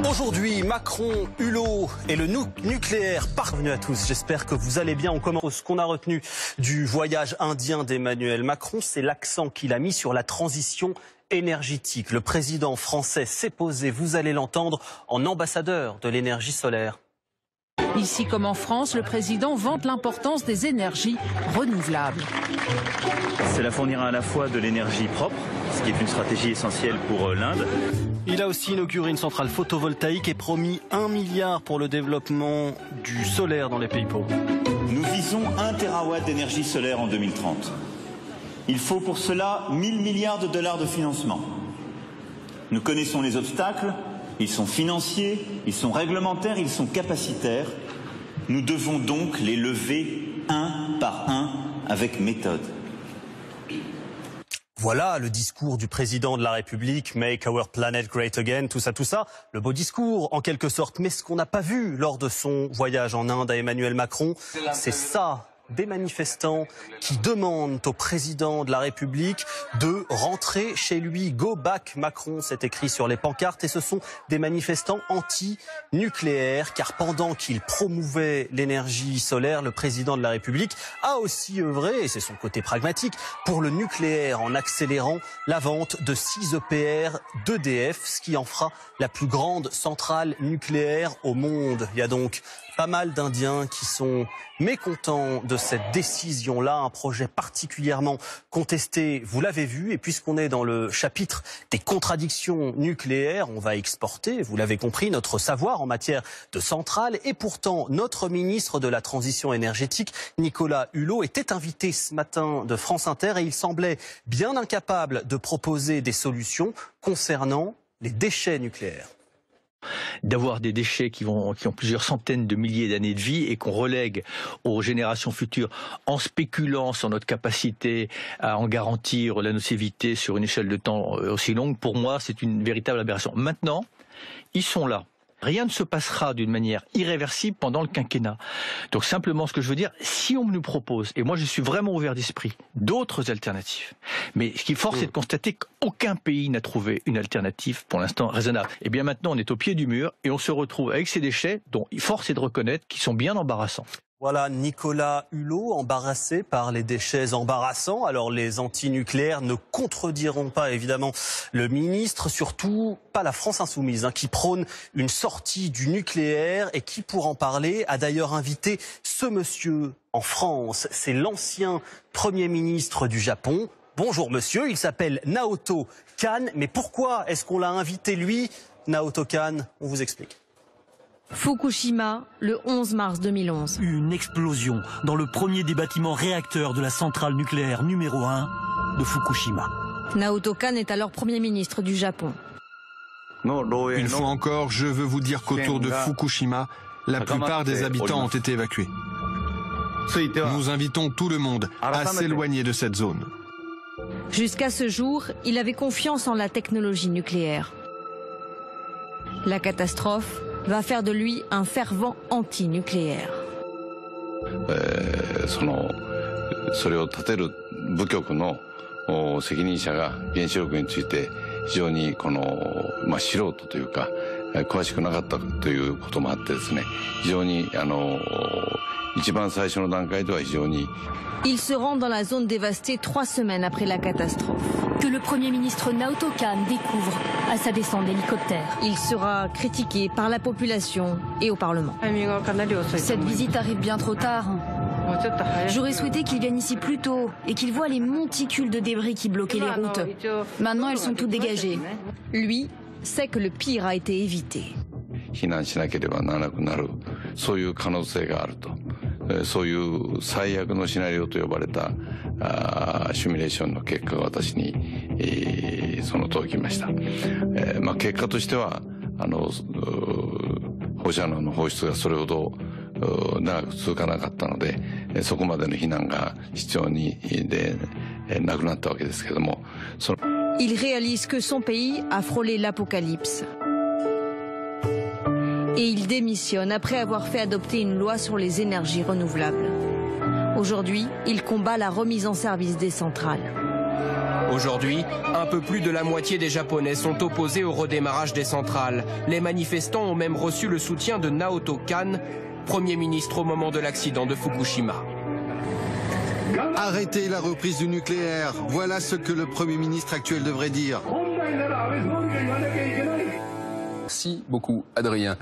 Aujourd'hui, Macron, Hulot et le nucléaire. Bienvenue à tous, j'espère que vous allez bien. On commence ce qu'on a retenu du voyage indien d'Emmanuel Macron, c'est l'accent qu'il a mis sur la transition énergétique. Le président français s'est posé, vous allez l'entendre, en ambassadeur de l'énergie solaire. Ici comme en France, le président vante l'importance des énergies renouvelables. Cela fournira à la fois de l'énergie propre, ce qui est une stratégie essentielle pour l'Inde. Il a aussi inauguré une centrale photovoltaïque et promis 1 milliard pour le développement du solaire dans les pays pauvres. Nous visons 1 terawatt d'énergie solaire en 2030. Il faut pour cela 1 000 milliards de dollars de financement. Nous connaissons les obstacles, ils sont financiers, ils sont réglementaires, ils sont capacitaires. Nous devons donc les lever un par un avec méthode. Voilà le discours du président de la République, Make our planet great again, tout ça, le beau discours en quelque sorte. Mais ce qu'on n'a pas vu lors de son voyage en Inde à Emmanuel Macron, c'est ça. Des manifestants qui demandent au président de la République de rentrer chez lui. Go back Macron, c'est écrit sur les pancartes. Et ce sont des manifestants anti-nucléaires, car pendant qu'il promouvait l'énergie solaire, le président de la République a aussi œuvré, et c'est son côté pragmatique, pour le nucléaire en accélérant la vente de 6 EPR d'EDF, ce qui en fera la plus grande centrale nucléaire au monde. Il y a donc pas mal d'Indiens qui sont mécontents de cette décision-là, un projet particulièrement contesté, vous l'avez vu, et puisqu'on est dans le chapitre des contradictions nucléaires, on va exporter, vous l'avez compris, notre savoir en matière de centrales, et pourtant notre ministre de la Transition énergétique, Nicolas Hulot, était invité ce matin de France Inter et il semblait bien incapable de proposer des solutions concernant les déchets nucléaires. D'avoir des déchets qui ont plusieurs centaines de milliers d'années de vie et qu'on relègue aux générations futures en spéculant sur notre capacité à en garantir la nocivité sur une échelle de temps aussi longue, pour moi c'est une véritable aberration. Maintenant, ils sont là. Rien ne se passera d'une manière irréversible pendant le quinquennat. Donc simplement ce que je veux dire, si on nous propose, et moi je suis vraiment ouvert d'esprit, d'autres alternatives, mais ce qui force est de constater qu'aucun pays n'a trouvé une alternative pour l'instant raisonnable. Et bien maintenant on est au pied du mur et on se retrouve avec ces déchets dont force est de reconnaître qu'ils sont bien embarrassants. Voilà Nicolas Hulot, embarrassé par les déchets embarrassants. Alors les antinucléaires ne contrediront pas évidemment le ministre, surtout pas la France insoumise, qui prône une sortie du nucléaire et qui, pour en parler, a d'ailleurs invité ce monsieur en France. C'est l'ancien Premier ministre du Japon. Bonjour monsieur, il s'appelle Naoto Kan. Mais pourquoi est-ce qu'on l'a invité lui, Naoto Kan? On vous explique. Fukushima, le 11 mars 2011. Une explosion dans le premier des bâtiments réacteurs de la centrale nucléaire numéro 1 de Fukushima. Naoto Kan est alors Premier ministre du Japon. Une fois encore, je veux vous dire qu'autour de Fukushima, la plupart des habitants ont été évacués. Nous invitons tout le monde à s'éloigner de cette zone. Jusqu'à ce jour, il avait confiance en la technologie nucléaire. La catastrophe va faire de lui un fervent anti-nucléaire. それを立てる部局の責任者が原子力について非常に素人というか詳しくなかったということもあってですね、非常に一番最初の段階では非常に Il se rend dans la zone dévastée 3 semaines après la catastrophe. Que le Premier ministre Naoto Kan découvre à sa descente d'hélicoptère. Il sera critiqué par la population et au Parlement. Cette visite arrive bien trop tard. J'aurais souhaité qu'il vienne ici plus tôt et qu'il voit les monticules de débris qui bloquaient les routes. Maintenant, elles sont toutes dégagées. Lui sait que le pire a été évité. 避難しなければならなくなる、そういう可能性があると、そういう最悪のシナリオと呼ばれたシミュレーションの結果が私に、その届きました。結果としては放射能の放出がそれほど長く続かなかったので、そこまでの避難が必要でなくなったわけですけれども、Il réalise que son pays a frôlé l'apocalypse. Et il démissionne après avoir fait adopter une loi sur les énergies renouvelables. Aujourd'hui, il combat la remise en service des centrales. Aujourd'hui, un peu plus de la moitié des Japonais sont opposés au redémarrage des centrales. Les manifestants ont même reçu le soutien de Naoto Kan, Premier ministre au moment de l'accident de Fukushima. Arrêtez la reprise du nucléaire, voilà ce que le Premier ministre actuel devrait dire. Merci beaucoup, Adrien.